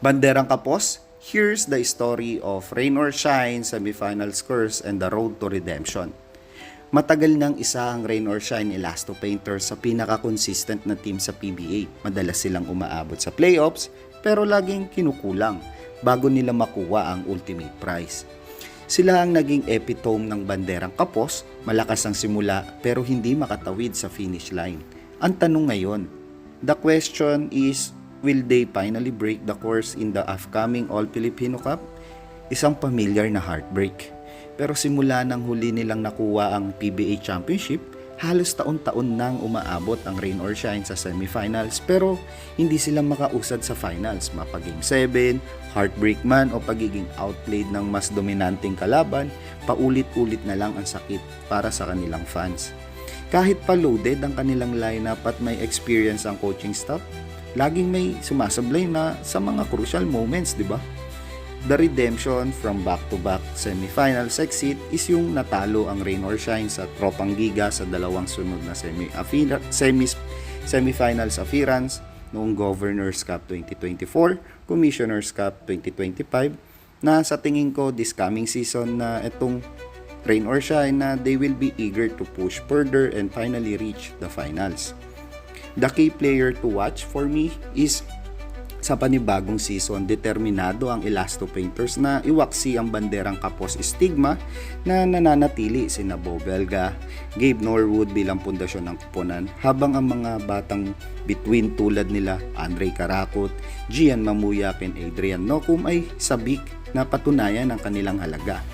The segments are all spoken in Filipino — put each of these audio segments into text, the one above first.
Banderang Kapos, here's the story of Rain or Shine, semifinals curse, and the road to redemption. Matagal nang isa ang Rain or Shine Elasto Painters sa pinaka-consistent na team sa PBA. Madalas silang umaabot sa playoffs pero laging kinukulang bago nila makuha ang ultimate prize. Sila ang naging epitome ng Banderang Kapos, malakas ang simula pero hindi makatawid sa finish line. Ang tanong ngayon, the question is, will they finally break the course in the upcoming All-Filipino Cup? Isang familiar na heartbreak. Pero simula nang huli nilang nakuha ang PBA Championship, halos taon-taon nang umaabot ang Rain or Shine sa semifinals pero hindi sila makausad sa finals. Mapa-game 7, heartbreak man o pagiging outplayed ng mas dominanteng kalaban, paulit-ulit na lang ang sakit para sa kanilang fans. Kahit pa loaded ang kanilang lineup at may experience ang coaching staff, laging may sumasablay na sa mga crucial moments, di ba? The redemption from back-to-back semifinals exit is yung natalo ang Rain or Shine sa Tropang Giga sa dalawang sunod na semifinals appearance noong Governors Cup 2024, Commissioners Cup 2025, na sa tingin ko this coming season na itong Rain or Shine na they will be eager to push further and finally reach the finals. The key player to watch for me is sa panibagong season, determinado ang Elasto Painters na iwaksi ang Banderang Kapos stigma na nananatili sina Bo Belga, Gabe Norwood bilang pundasyon ng kuponan, habang ang mga batang between tulad nila Andre Karakot, Gian Mamuyak and Adrian Nocum ay sabik na patunayan ang kanilang halaga.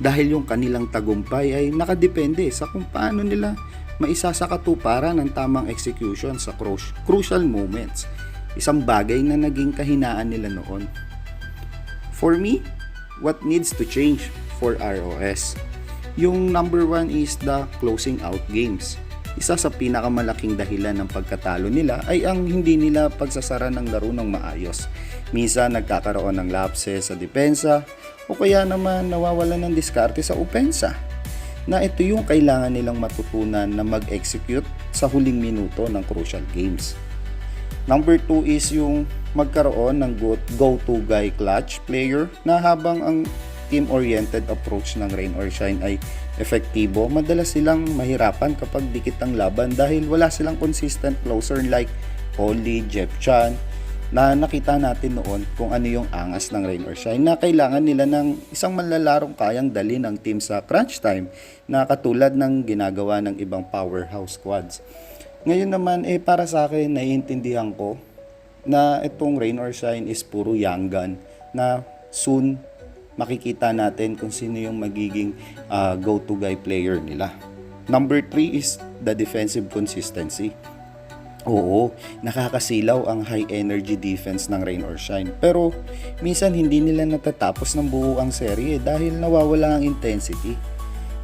Dahil yung kanilang tagumpay ay nakadepende sa kung paano nila maisasakatuparan ang tamang execution sa crucial moments. Isang bagay na naging kahinaan nila noon. For me, what needs to change for ROS? Yung number 1 is the closing out games. Isa sa pinakamalaking dahilan ng pagkatalo nila ay ang hindi nila pagsasara ng laro ng maayos. Minsan nagkakaroon ng lapses sa depensa o kaya naman nawawalan ng diskarte sa opensa. Na ito yung kailangan nilang matutunan na mag-execute sa huling minuto ng crucial games. Number 2 is yung magkaroon ng go-to guy clutch player na habang ang team-oriented approach ng Rain or Shine ay efektibo, madalas silang mahirapan kapag dikit ang laban dahil wala silang consistent closer like Holly, Jeff Chan, na nakita natin noon kung ano yung angas ng Rain or Shine na kailangan nila ng isang manlalarong kayang dali ng team sa crunch time na katulad ng ginagawa ng ibang powerhouse squads. Ngayon naman, para sa akin, naiintindihan ko na itong Rain or Shine is puro young gun na soon makikita natin kung sino yung magiging go-to guy player nila. Number 3 is the defensive consistency. Oo, nakakasilaw ang high energy defense ng Rain or Shine. Pero minsan hindi nila natatapos ng buo ang serye dahil nawawala ang intensity.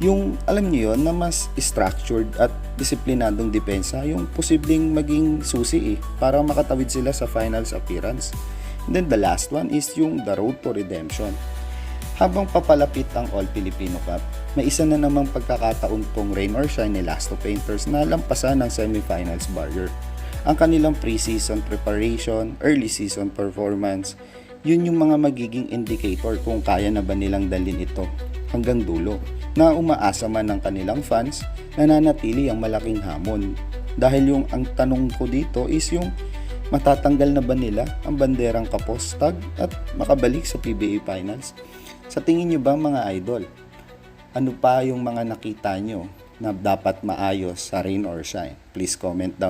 Yung alam niyo yon na mas structured at disiplinadong depensa yung posibleng maging susi para makatawid sila sa finals appearance. And then the last one is yung the road to redemption. Habang papalapit ang All-Filipino Cup, may isa na namang pagkakataon pong Rain or Shine Elasto Painters na lampasan ng semifinals barrier. Ang kanilang pre-season preparation, early season performance, yun yung mga magiging indicator kung kaya na ba nilang dalhin ito hanggang dulo, na umaasa man ng kanilang fans, nananatili ang malaking hamon. Dahil yung ang tanong ko dito is yung matatanggal na ba nila ang Banderang Kapos tag at makabalik sa PBA Finals? Sa tingin nyo ba mga idol, ano pa yung mga nakita nyo na dapat maayos sa Rain or Shine? Please comment down.